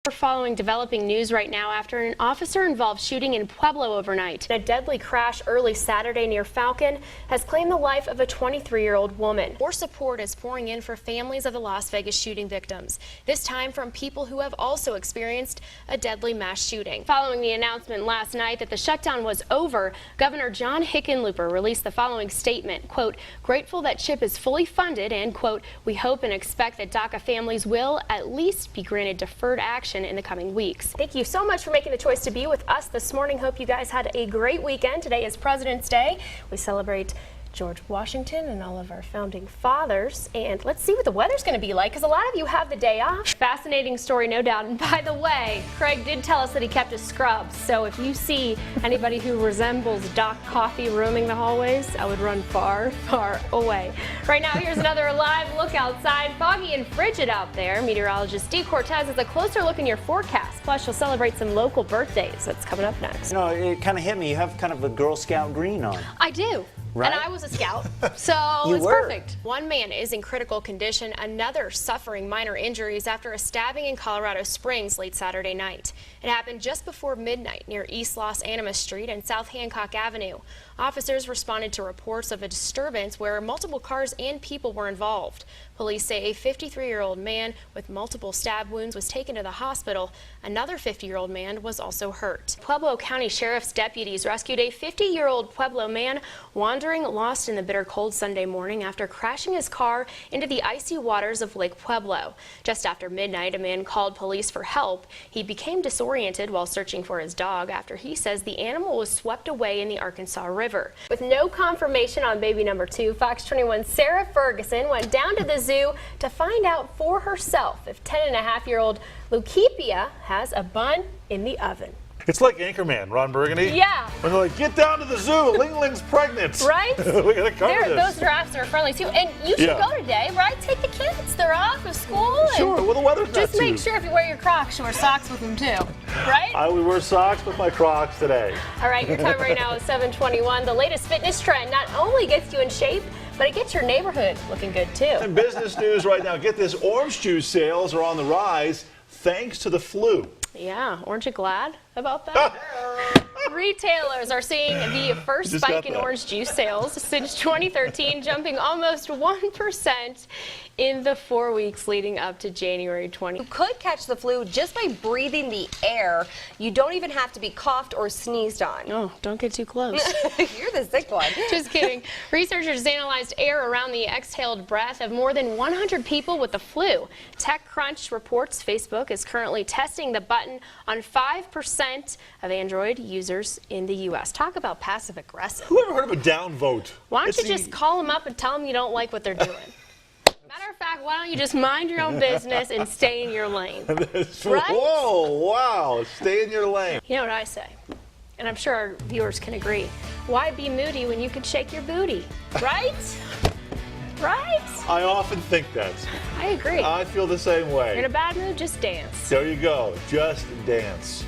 We're following developing news right now after an officer-involved shooting in Pueblo overnight. A deadly crash early Saturday near Falcon has claimed the life of a 23-year-old woman. More support is pouring in for families of the Las Vegas shooting victims, this time from people who have also experienced a deadly mass shooting. Following the announcement last night that the shutdown was over, Governor John Hickenlooper released the following statement, quote, "Grateful that CHIP is fully funded and, quote, we hope and expect that DACA families will at least be granted deferred action in the coming weeks." Thank you so much for making the choice to be with us this morning. Hope you guys had a great weekend. Today is President's Day. We celebrate George Washington and all of our founding fathers. And let's see what the weather's going to be like, because a lot of you have the day off. Fascinating story, no doubt. And by the way, Craig did tell us that he kept his scrubs. So if you see anybody who resembles Doc Coffee roaming the hallways, I would run far, far away. Right now, here's another live look outside. Foggy and frigid out there. Meteorologist Steve Cortez has a closer look in your forecast. Plus, you'll celebrate some local birthdays. That's coming up next. You know, it kind of hit me. You have kind of a Girl Scout green on. I do. Right? And I was a scout, so it's perfect. One man is in critical condition, another suffering minor injuries after a stabbing in Colorado Springs late Saturday night. It happened just before midnight near East Los Animas Street and South Hancock Avenue. Officers responded to reports of a disturbance where multiple cars and people were involved. Police say a 53-year-old man with multiple stab wounds was taken to the hospital. Another 50-year-old man was also hurt. Pueblo County Sheriff's deputies rescued a 50-year-old Pueblo man wandering lost in the bitter cold Sunday morning after crashing his car into the icy waters of Lake Pueblo. Just after midnight, a man called police for help. He became disoriented while searching for his dog after he says the animal was swept away in the Arkansas River. With no confirmation on baby number 2, Fox 21's Sarah Ferguson went down to the zoo to find out for herself if 10-and-a-half-year-old Lukepia has a bun in the oven. It's like Anchorman, Ron Burgundy. Yeah. When they're like, get down to the zoo, Ling Ling's pregnant. Right? We gotta cover this. Those giraffes are friendly too. And you should go today, right? Take the kids. They're off of school. Sure, well, the weather's not just make sure if you wear your Crocs, you wear socks with them too. Right? I would wear socks with my Crocs today. All right, your time right now is 7:21. The latest fitness trend not only gets you in shape, but it gets your neighborhood looking good too. And business news right now, get this, orange juice sales are on the rise thanks to the flu. Yeah, aren't you glad about that? Retailers are seeing the first spike in orange juice sales since 2013, jumping almost 1% in the 4 weeks leading up to January 20. You could catch the flu just by breathing the air. You don't even have to be coughed or sneezed on. Oh, don't get too close. You're the sick one. Just kidding. Researchers analyzed air around the exhaled breath of more than 100 people with the flu. TechCrunch reports Facebook is currently testing the button on 5% of Android users in the U.S. Talk about passive aggressive. Who ever heard of a down vote? Why don't you just call them up and tell them you don't like what they're doing? Matter of fact, why don't you just mind your own business and stay in your lane? Right? Whoa, wow, stay in your lane. You know what I say, and I'm sure our viewers can agree. Why be moody when you can shake your booty? Right? Right? I often think that. I agree. I feel the same way. You're in a bad mood, just dance. There you go, just dance.